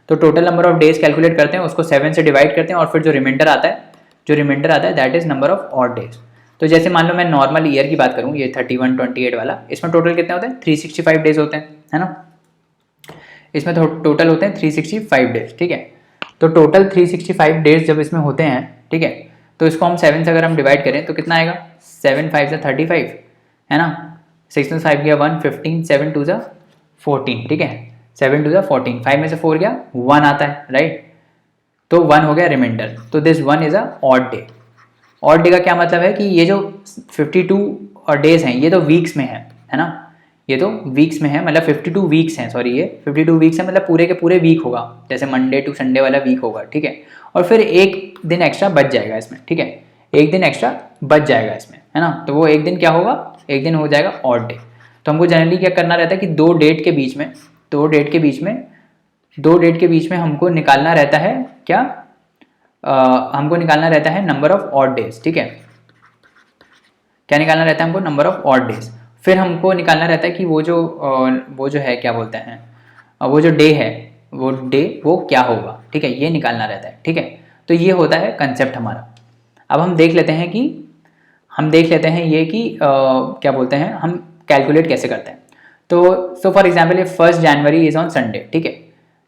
तो total number of days calculate करते हैं, उसको 7 से डिवाइड करते हैं, और फिर जो रिमाइंडर आता है that is number of odd days. तो जैसे मान लो मैं नॉर्मल ईयर की बात करूँ, ये 31 28 वाला, इसमें टोटल कितने होते हैं, 365 डेज होते हैं, है ना। इसमें टोटल होते हैं 365 डेज, ठीक है। तो टोटल 365 डेज जब इसमें होते हैं, ठीक है, तो इसको हम 7 से अगर हम डिवाइड करें तो कितना आएगा, 7 5 से 35, है ना, 6 में 5 गया 1, 15, 7 2 14, ठीक है, 7 2 14, 5 में से 4 गया 1 आता है, राइट। तो 1 हो गया रिमाइंडर। तो this 1 is a odd day. Odd day का क्या मतलब है कि ये जो 52 और डेज हैं ये तो वीक्स में है ना, ये तो वीक्स में है, मतलब 52 वीक्स हैं, सॉरी ये 52 वीक्स है, मतलब पूरे के पूरे वीक होगा, जैसे मंडे टू संडे वाला वीक होगा, ठीक है। और फिर एक दिन एक्स्ट्रा बच जाएगा इसमें, ठीक है, एक दिन एक्स्ट्रा बच जाएगा इसमें, है ना। तो वो एक दिन क्या होगा, एक दिन हो जाएगा ऑड डे। तो हमको जनरली क्या करना रहता है कि दो डेट के बीच में हमको निकालना रहता है क्या, हमको निकालना रहता है नंबर ऑफ ऑड डेज, ठीक है। क्या निकालना रहता है हमको, नंबर ऑफ ऑड डेज। फिर हमको निकालना रहता है कि वो जो है क्या बोलते हैं, वो जो डे है वो क्या होगा, ठीक है, ये निकालना रहता है, ठीक है। तो ये होता है कंसेप्ट हमारा। अब हम देख लेते हैं ये कि क्या बोलते हैं, हम कैलकुलेट कैसे करते हैं। तो सो फॉर एग्जाम्पल ये 1 जनवरी इज ऑन संडे, ठीक है,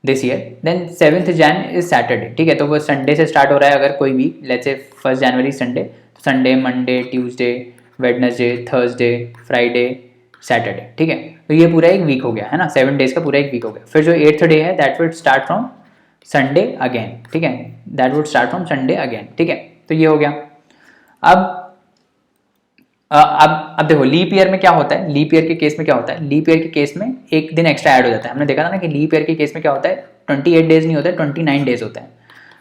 दिस ईयर, देन 7 जन इज सैटरडे, ठीक है। तो वो संडे से स्टार्ट हो रहा है, अगर कोई भी लेट्स से 1 जनवरी संडे, तो Sunday, Monday, Tuesday, Wednesday, Thursday, Friday, Saturday, ठीक है। तो ये पूरा एक वीक हो गया, है ना, 7 डेज का पूरा एक वीक हो गया। फिर जो 8th डे है that would start from Sunday again, ठीक है, that would start from Sunday again, ठीक है। तो ये हो गया। अब देखो लीप ईयर में क्या होता है, लीप ईयर के केस में क्या होता है, लीप ईयर के केस में एक दिन एक्स्ट्रा ऐड हो जाता है। हमने देखा था ना कि लीप ईयर के केस में क्या होता है, 28 डेज नहीं होता है, 29 डेज होता है।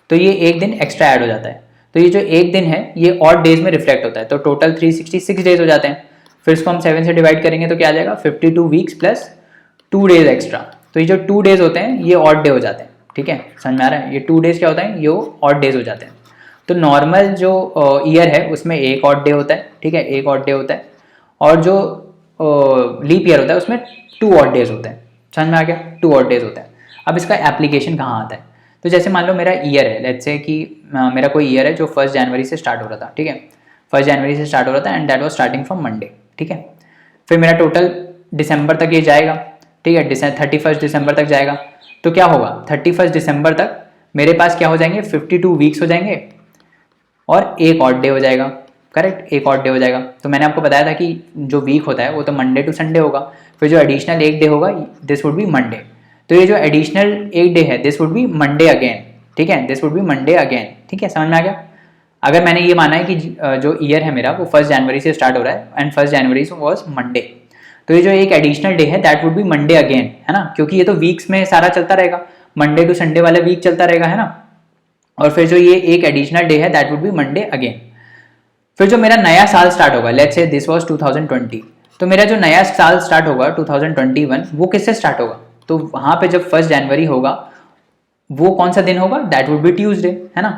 तो ये एक दिन एक्स्ट्रा ऐड हो जाता है। तो ये जो एक दिन है ये ऑड डेज में रिफ्लेक्ट होता है, तो टोटल 366 डेज हो जाते हैं। फिर इसको हम 7 से डिवाइड करेंगे तो क्या आ जाएगा, 52 वीक्स प्लस 2 डेज एक्स्ट्रा। तो ये जो 2 डेज होते हैं ये ऑड डे हो जाते हैं, ठीक है, समझ में आ रहा है। ये 2 डेज क्या होता है, ये ऑड डेज हो जाते हैं। तो नॉर्मल जो ईयर है उसमें एक ऑड डे होता है, ठीक है, एक ऑड डे होता है। और जो लीप ईयर होता है उसमें 2 ऑड डेज होते हैं, समझ में आ गया, 2 ऑड डेज होते हैं। अब इसका एप्लीकेशन कहाँ आता है, तो जैसे मान लो मेरा ईयर है, लेट्स से कि मेरा कोई ईयर है जो 1 जनवरी से स्टार्ट हो रहा था, ठीक है, 1 जनवरी से स्टार्ट हो रहा था and that was starting from Monday, ठीक है। फिर मेरा टोटल दिसंबर तक ये जाएगा, ठीक है, 31 दिसंबर तक जाएगा। तो क्या होगा, 31 दिसंबर तक मेरे पास क्या हो जाएंगे, 52 वीक्स हो जाएंगे और एक ऑड डे हो जाएगा, करेक्ट, एक ऑड डे हो जाएगा। तो मैंने आपको बताया था कि जो वीक होता है वो तो मंडे टू संडे होगा, फिर जो एडिशनल एक डे होगा दिस वुड बी मंडे। तो ये जो एडिशनल एक डे है this would be Monday again, ठीक है, this would be Monday again, ठीक है, समझ में आ गया। अगर मैंने ये माना है कि जो ईयर है मेरा वो 1 जनवरी से स्टार्ट हो रहा है एंड 1 जनवरी वॉज मंडे, तो ये जो एक एडिशनल डे है that would be Monday again, है ना, क्योंकि ये तो वीक्स में सारा चलता रहेगा, मंडे टू संडे वाला वीक चलता रहेगा, है ना। और फिर जो ये एक एडिशनल डे है that would be Monday again. फिर जो मेरा नया साल स्टार्ट होगा, लेट्स से दिस वाज 2020, तो मेरा जो नया साल स्टार्ट होगा 2021 वो किससे स्टार्ट होगा, तो वहां पे जब 1 जनवरी होगा वो कौन सा दिन होगा, दैट वुड बी ट्यूसडे, है ना,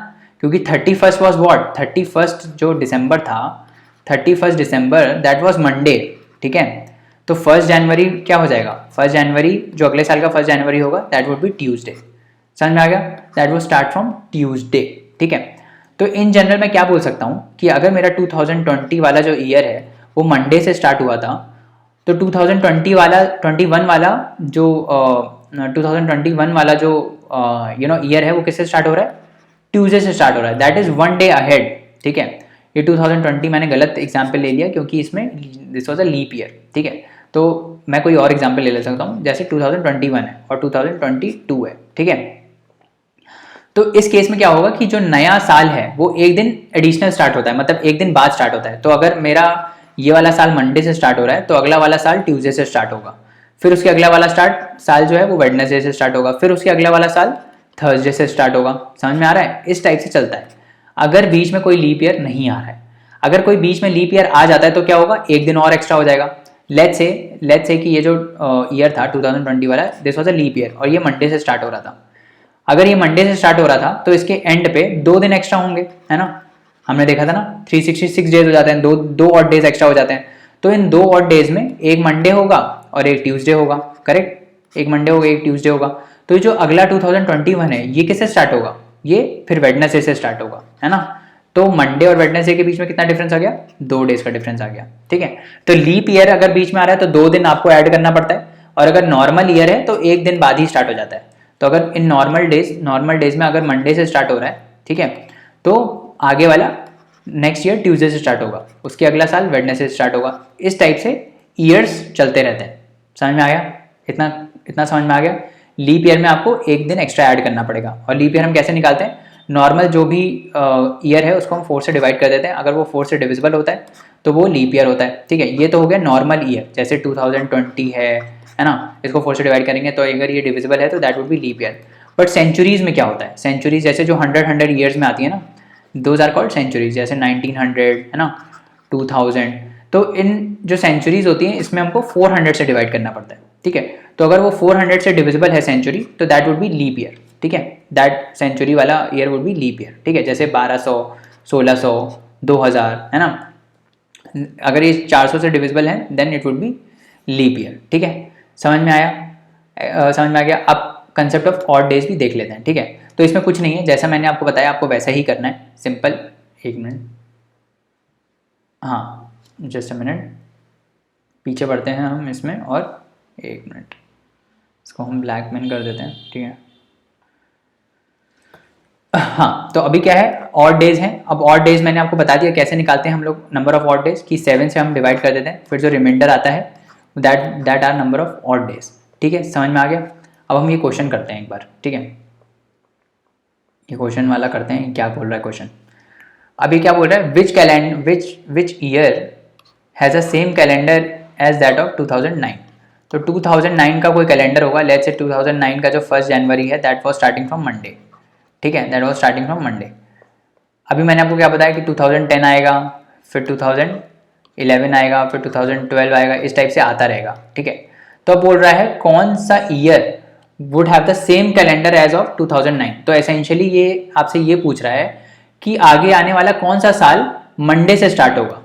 क्योंकि 31 वाज व्हाट, 31 जो दिसंबर था, 31 दिसंबर दैट वाज मंडे, ठीक है। तो 1 जनवरी क्या हो जाएगा, 1 जनवरी जो अगले साल का 1 जनवरी होगा दैट वुड बी ट्यूसडे, समझ में आ गया, that would start from Tuesday, ठीक है। तो इन जनरल मैं क्या बोल सकता हूँ कि अगर मेरा 2020 वाला जो ईयर है वो मंडे से स्टार्ट हुआ था, तो 2021 वाला जो 2021 वाला जो ईयर है वो किससे स्टार्ट हो रहा है, ट्यूसडे से स्टार्ट हो रहा है, दैट इज 1 डे अहेड, ठीक है। ये 2020 मैंने गलत एग्जाम्पल ले लिया क्योंकि इसमें this was a leap year, ठीक है। तो मैं कोई और एग्जाम्पल ले सकता हूँ, जैसे 2021 है और 2022 है, ठीक है। तो इस केस में क्या होगा कि जो नया साल है वो एक दिन एडिशनल स्टार्ट होता है, मतलब एक दिन बाद स्टार्ट होता है। तो अगर मेरा ये वाला साल मंडे से स्टार्ट हो रहा है तो अगला वाला साल ट्यूसडे से स्टार्ट होगा, फिर उसके अगला वाला साल जो है वो वेडनेसडे से स्टार्ट होगा, फिर उसके अगला वाला साल थर्सडे से स्टार्ट होगा, समझ में आ रहा है, इस टाइप से चलता है। अगर बीच में कोई लीप ईयर नहीं आ रहा है, अगर कोई बीच में लीप ईयर आ जाता है तो क्या होगा, एक दिन और एक्स्ट्रा हो जाएगा। लेट्स से कि ये जो ईयर था 2020 वाला this was a leap year और ये मंडे से स्टार्ट हो रहा था। अगर ये मंडे से स्टार्ट हो रहा था तो इसके एंड पे 2 दिन एक्स्ट्रा होंगे, है ना, हमने देखा था ना 366 डेज हो जाते हैं, दो ऑड डेज एक्स्ट्रा हो जाते हैं। तो इन 2 ऑड डेज में एक मंडे होगा और एक ट्यूसडे होगा, करेक्ट, एक मंडे होगा एक ट्यूसडे होगा। तो जो अगला 2021 है ये किससे स्टार्ट होगा, ये फिर वेडनेसडे से स्टार्ट होगा, है ना। तो मंडे और वेडनेसडे के बीच में कितना डिफरेंस आ गया, 2 डेज का डिफरेंस आ गया, ठीक है। तो लीप ईयर अगर बीच में आ रहा है तो 2 दिन आपको ऐड करना पड़ता है, और अगर नॉर्मल ईयर है तो एक दिन बाद ही स्टार्ट हो जाता है। तो अगर इन नॉर्मल डेज में अगर मंडे से स्टार्ट हो रहा है, ठीक है, तो आगे वाला नेक्स्ट ईयर ट्यूसडे से स्टार्ट होगा, उसके अगला साल वेडनेसडे से स्टार्ट होगा। इस टाइप से ईयर्स चलते रहते हैं, समझ में आ गया, इतना समझ में आ गया। लीप ईयर में आपको एक दिन एक्स्ट्रा ऐड करना पड़ेगा। और लीप ईयर हम कैसे निकालते हैं, नॉर्मल जो भी ईयर है उसको हम 4 से डिवाइड कर देते हैं, अगर वो 4 से डिविजिबल होता है तो वो लीप ईयर होता है, ठीक है। ये तो हो गया नॉर्मल ईयर, जैसे 2020 है ना, इसको 4 से डिवाइड करेंगे तो अगर ये डिविजिबल है तो that would be leap year. But centuries में क्या होता है, सेंचुरीज जैसे जो 100 ईयर्स में आती है ना, दोज आर कॉल्ड सेंचुरीज, जैसे 1900 है ना, 2000। तो इन जो सेंचुरीज होती हैं इसमें हमको 400 से डिवाइड करना पड़ता है, ठीक है। तो अगर वो 400 से डिविजिबल है सेंचुरी तो that would be leap year, ठीक है। दैट सेंचुरी वाला year would be leap year, ठीक है। जैसे 1200, 1600, 2000 है ना, अगर ये 400 से डिविजिबल है then it would be leap year, ठीक है। समझ में आया? समझ में आ गया। अब कंसेप्ट ऑफ ऑड डेज भी देख लेते हैं, ठीक है। तो इसमें कुछ नहीं है, जैसा मैंने आपको बताया आपको वैसा ही करना है, सिंपल। एक मिनट, हाँ जस्ट अ मिनट, पीछे बढ़ते हैं हम इसमें, और एक मिनट इसको हम ब्लैक मैन कर देते हैं, ठीक है। हाँ, तो अभी क्या है, ऑड डेज हैं। अब ऑड डेज मैंने आपको बता दिया कैसे निकालते हैं हम लोग नंबर ऑफ ऑड डेज, कि 7 से हम डिवाइड कर देते हैं, फिर जो रिमाइंडर आता है that are number of odd days, ठीक है। समझ में आ गया। अब हम ये क्वेश्चन करते हैं एक बार, ठीक है। ये क्वेश्चन वाला करते हैं, क्या बोल रहा है क्वेश्चन। अभी क्या बोल रहा है, which year has a same calendar as that of 2009। तो 2009 का कोई कैलेंडर होगा, लेट्स से 2009 का जो 1 जनवरी है that was starting from Monday, ठीक है, that was starting from Monday. अभी मैंने आपको क्या बताया कि 2010 आएगा, फिर 2011 आएगा, फिर 2012 आएगा, इस टाइप से आता रहेगा, ठीक है। तो अब बोल रहा है कौन सा year would have the same calendar as of 2009। तो एसेंशियली ये आपसे ये पूछ रहा है कि आगे आने वाला कौन सा साल मंडे से स्टार्ट होगा,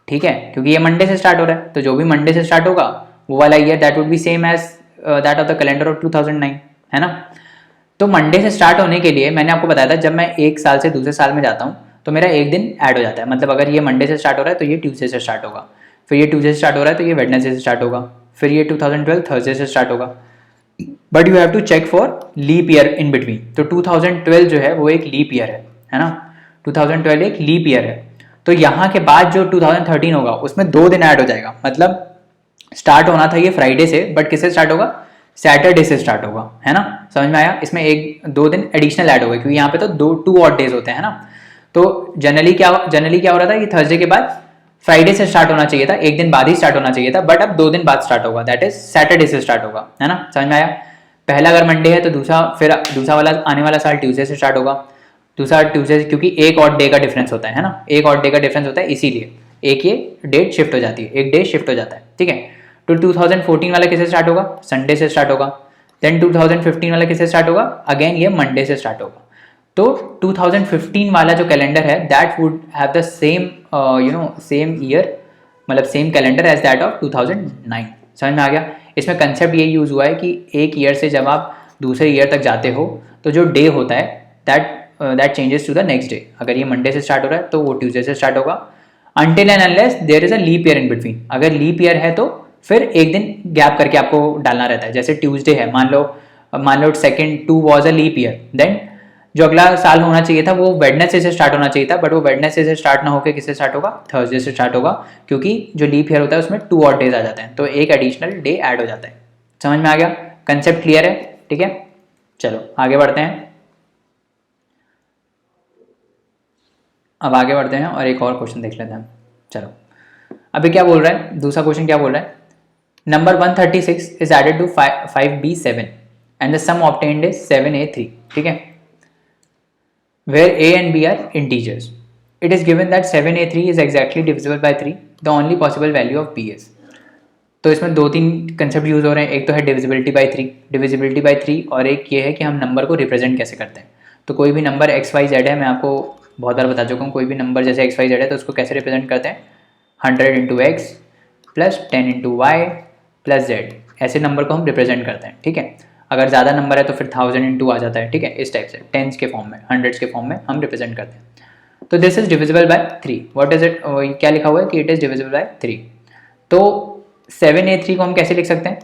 ठीक है, क्योंकि ये मंडे से स्टार्ट हो रहा है, तो जो भी मंडे से स्टार्ट होगा वो वाला year that would be same as that of the calendar of 2009, है ना। तो मंडे से स्टार्ट होने के लिए मैंने आपको बताया था, जब मैं एक साल से दूसरे साल में जाता हूँ तो मेरा एक दिन ऐड हो जाता है। मतलब अगर ये मंडे से स्टार्ट हो रहा है तो ये ट्यूसडे से स्टार्ट होगा, फिर ये ट्यूसडे से स्टार्ट हो रहा है तो ये वेडनेसडे से स्टार्ट होगा, फिर ये 2012 थर्सडे से स्टार्ट होगा। But you have to check for leap year in between. तो 2012 जो है वो एक लीप ईयर है ना, 2012 एक लीप ईयर है। तो यहाँ के बाद जो 2013 होगा उसमें 2 दिन ऐड हो जाएगा। मतलब स्टार्ट होना था ये फ्राइडे से, बट किससे स्टार्ट होगा, सैटरडे से स्टार्ट होगा, है ना। समझ में आया। इसमें 1-2 दिन एडिशनल ऐड हो गए, क्योंकि यहाँ पे तो 2 ऑड डेज होते हैं ना। तो जनरली क्या हो रहा था कि थर्सडे के बाद फ्राइडे से स्टार्ट होना चाहिए था, एक दिन बाद ही स्टार्ट होना चाहिए था, बट अब 2 दिन बाद स्टार्ट होगा, दैट इज सैटरडे से स्टार्ट होगा, है ना। समझ में आया। पहला अगर मंडे है तो दूसरा वाला आने वाला साल ट्यूसडे से स्टार्ट होगा, दूसरा ट्यूसडे, क्योंकि एक और डे का डिफरेंस होता है ना, एक और डे का डिफरेंस होता है, इसीलिए एक ये डेट शिफ्ट हो जाती है, एक डे शिफ्ट हो जाता है, ठीक है। तो 2014 वाला किससे स्टार्ट होगा, संडे से स्टार्ट होगा। देन 2015 वाला किससे स्टार्ट होगा, अगेन ये मंडे से स्टार्ट होगा। तो 2015 वाला जो कैलेंडर है that would have the same same year, मतलब same calendar as that of 2009। समझ में आ गया। इसमें कंसेप्ट ये यूज हुआ है कि एक ईयर से जब आप दूसरे ईयर तक जाते हो तो जो डे होता है that changes to the next day. अगर ये मंडे से स्टार्ट हो रहा है तो वो ट्यूसडे से स्टार्ट होगा, until and unless there is a leap year in between. अगर लीप ईयर है तो फिर एक दिन गैप करके आपको डालना रहता है। जैसे ट्यूसडे है, मान लो second 2 was a leap year, then जो अगला साल होना चाहिए था वो वेडनेसडे से स्टार्ट होना चाहिए था, बट वो वेडनेसडे से स्टार्ट ना होकर किससे स्टार्ट होगा, थर्सडे से स्टार्ट होगा, क्योंकि जो लीप ईयर होता है उसमें 2 और डेज आ जाते हैं, तो एक एडिशनल डे ऐड हो जाता है। समझ में आ गया, कंसेप्ट क्लियर है, ठीक है। चलो आगे बढ़ते हैं। अब आगे बढ़ते हैं और एक और क्वेश्चन देख लेते हैं। चलो अभी क्या बोल रहा है, दूसरा क्वेश्चन क्या बोल रहा है, number 136 is added to 5b7 and the sum obtained is 7a3, ठीक है, where a and b are integers. It is given that 7a3 is exactly divisible by 3. The only possible value of b is. तो इसमें 2-3 कंसेप्ट यूज हो रहे हैं। एक तो है डिविजिबिलिटी बाई 3, और एक ये है कि हम नंबर को रिप्रेजेंट कैसे करते हैं। तो कोई भी नंबर एक्स वाई जेड है, मैं आपको बहुत बार बता चुका हूँ, कोई भी नंबर जैसे एक्स वाई जेड है तो उसको कैसे रिप्रेजेंट करते हैं, 100 into x plus 10 into y plus z, ऐसे नंबर को हम रिप्रेजेंट करते हैं, ठीक है। अगर ज़्यादा नंबर है तो फिर 1000 इंटू आ जाता है, ठीक है। इस टाइप से टेंस के फॉर्म में, हंड्रेड्स के फॉर्म में हम रिप्रेजेंट करते हैं। तो this is divisible by 3। What is it, क्या लिखा हुआ है कि इट इज डिविजिबल बाय 3। तो 7a3 को हम कैसे लिख सकते हैं,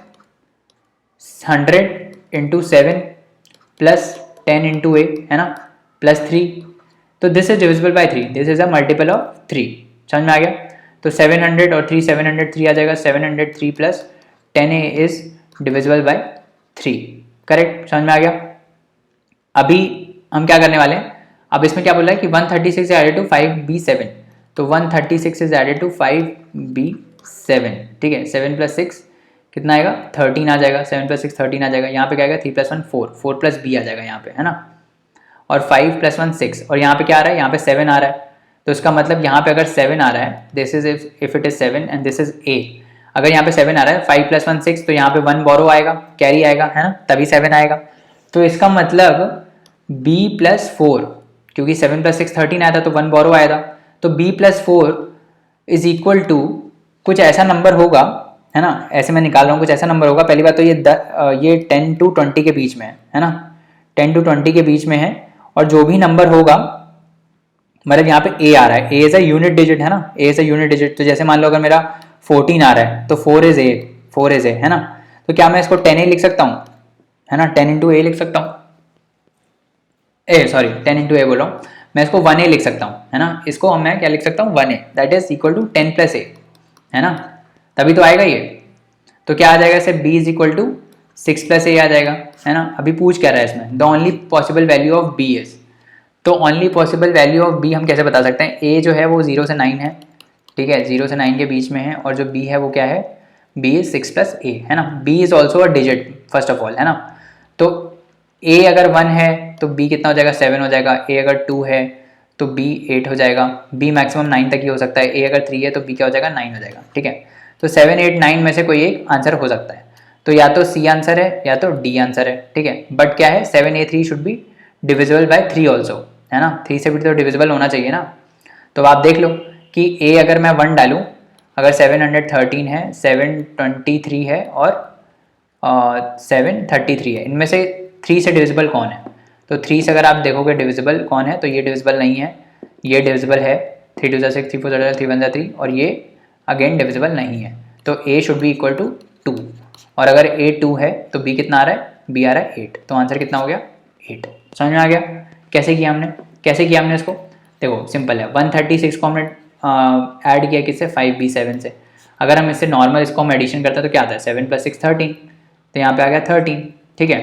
100 इंटू 7 प्लस 10 इंटू ए, है ना, प्लस 3। तो this is divisible by 3, this is a multiple of 3। समझ में आ गया। तो 700 और 3, 703 आ जाएगा, 703 plus 10a is divisible by 3, correct. समझ में आ गया। अभी हम क्या करने वाले हैं, अब इसमें क्या बोल रहा है कि 136 एडेड टू 5b7, तो 136 इज एडेड टू 5b7, ठीक है। 7 + 6 कितना आएगा, 13 आ जाएगा। 7 + 6 13 आ जाएगा। यहाँ पे क्या आएगा, 3 + 1 4, 4 + b आ जाएगा यहाँ पे, है ना। और 5 + 1 6, और यहाँ पे क्या आ रहा है, यहाँ पे 7 आ रहा है। तो इसका मतलब यहाँ पे अगर 7 आ रहा है, this is if it is 7 and this is a, अगर यहाँ पे 7 आ रहा है, 5 + 1 6, तो यहाँ पे 1 बोरो आएगा, कैरी आएगा, है ना, तभी 7 आएगा। तो इसका मतलब b + 4, क्योंकि 7 + 6 13 आया था तो 1 बोरो आया था, तो b + 4 इज इक्वल टू कुछ ऐसा नंबर होगा, है ना। ऐसे मैं निकाल रहा हूँ, कुछ ऐसा नंबर होगा। पहली बात तो ये 10 to 20 के बीच में है ना, 10 to 20 के बीच में है। और जो भी नंबर होगा, मतलब यहाँ पे a आ रहा है, a is a unit digit, है ना, a is a unit digit. तो जैसे मान लो अगर मेरा 14 आ रहा है तो 4 इज a, है ना। तो क्या मैं इसको 10a लिख सकता हूँ, है ना, 10 × a लिख सकता हूँ, 10 × a बोल रहा हूँ मैं, इसको 1a लिख सकता हूँ, है ना। इसको मैं क्या लिख सकता हूँ, 1a, that is equal to 10 + a, है ना, तभी तो आएगा ये। तो क्या आ जाएगा इससे, b is equal to 6 + a आ जाएगा, है ना। अभी पूछ क्या रहा है इसमें, the only possible value of b is, तो only possible value of b हम कैसे बता सकते हैं, a जो है वो 0 से 9 है, ठीक है, 0 से 9 के बीच में है, और जो b है वो क्या है, b इज 6 + a, है ना। b is also a digit first of all, है ना। तो a अगर 1 है तो b कितना हो जाएगा, 7 हो जाएगा। a अगर 2 है तो b 8 हो जाएगा। b मैक्सिमम 9 तक ही हो सकता है। a अगर 3 है तो b क्या हो जाएगा, 9 हो जाएगा, ठीक है। तो 7 8 9 में से कोई एक आंसर हो सकता है। तो या तो c आंसर है या तो d आंसर है, ठीक है। बट क्या है, 7a3 should be divisible by 3 also, है ना। 3 से भी तो डिविजिबल होना चाहिए ना। तो आप देख लो कि a अगर मैं 1 डालूँ, अगर 713 है, 723 है और 733 है, इनमें से 3 से डिविजिबल कौन है। तो 3 से अगर आप देखोगे डिविजिबल कौन है, तो ये डिविजिबल नहीं है, ये डिविजिबल है। 3 2 6, 3 4 3 3 1 3, और ये अगेन डिविजिबल नहीं है। तो a should be equal to 2, और अगर a 2 है तो b कितना आ रहा है, b आ रहा है 8। तो आंसर कितना हो गया, 8। समझ में आ गया कैसे किया हमने इसको। देखो सिंपल है, 136 को हमने ऐड किया किससे, 5b7 से। अगर हम इससे नॉर्मल इसको हम एडिशन करते हैं तो क्या आता है, 7 + 6 13, तो यहाँ पे आ गया 13, ठीक है।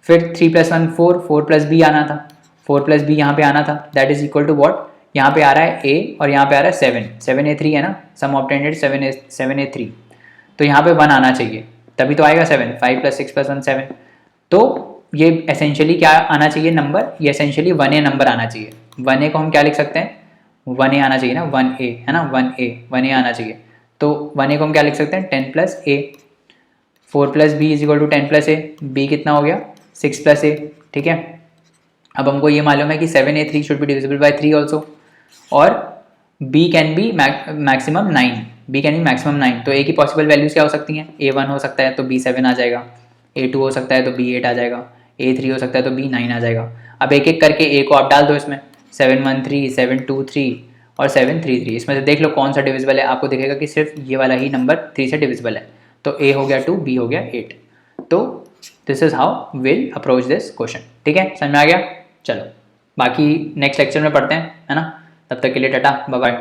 फिर 3 + 1 4, 4 + b आना था, 4 + b यहाँ पे आना था, that is equal to what, यहाँ पे आ रहा है a और यहाँ पे आ रहा है 7a3 है ना, सम ऑब्टेन्ड 7a3, तो यहाँ पे 1 आना चाहिए, तभी तो आएगा 7। 5 + 6 + 1 7, तो ये एसेंशियली क्या आना चाहिए नंबर, ये एसेंशियली 1a नंबर आना चाहिए। 1a को हम क्या लिख सकते हैं, 1a आना चाहिए ना, 1a, है ना, 1a आना चाहिए। तो 1a को हम क्या लिख सकते हैं, 10 + a, 4 + b is equal to 10 + a, b कितना हो गया, 6 + a, ठीक है। अब हमको ये मालूम है कि 7a3 should be divisible by 3 also, और b can be maximum 9, b can be maximum 9। तो a की पॉसिबल वैल्यूज क्या हो सकती हैं, a 1 हो सकता है तो b 7 आ जाएगा, a 2 हो सकता है तो b 8 आ जाएगा, a 3 हो सकता है तो b 9 आ जाएगा। अब एक एक करके a को आप डाल दो इसमें, 713, 723 और 733, इसमें से देख लो कौन सा डिविजिबल है। आपको दिखेगा कि सिर्फ ये वाला ही नंबर 3 से डिविजिबल है। तो a हो गया 2, b हो गया 8। तो this is how will approach this question, ठीक है, समझ में आ गया। चलो बाकी नेक्स्ट लेक्चर में पढ़ते हैं, है ना। तब तक के लिए टाटा, बाय बाय।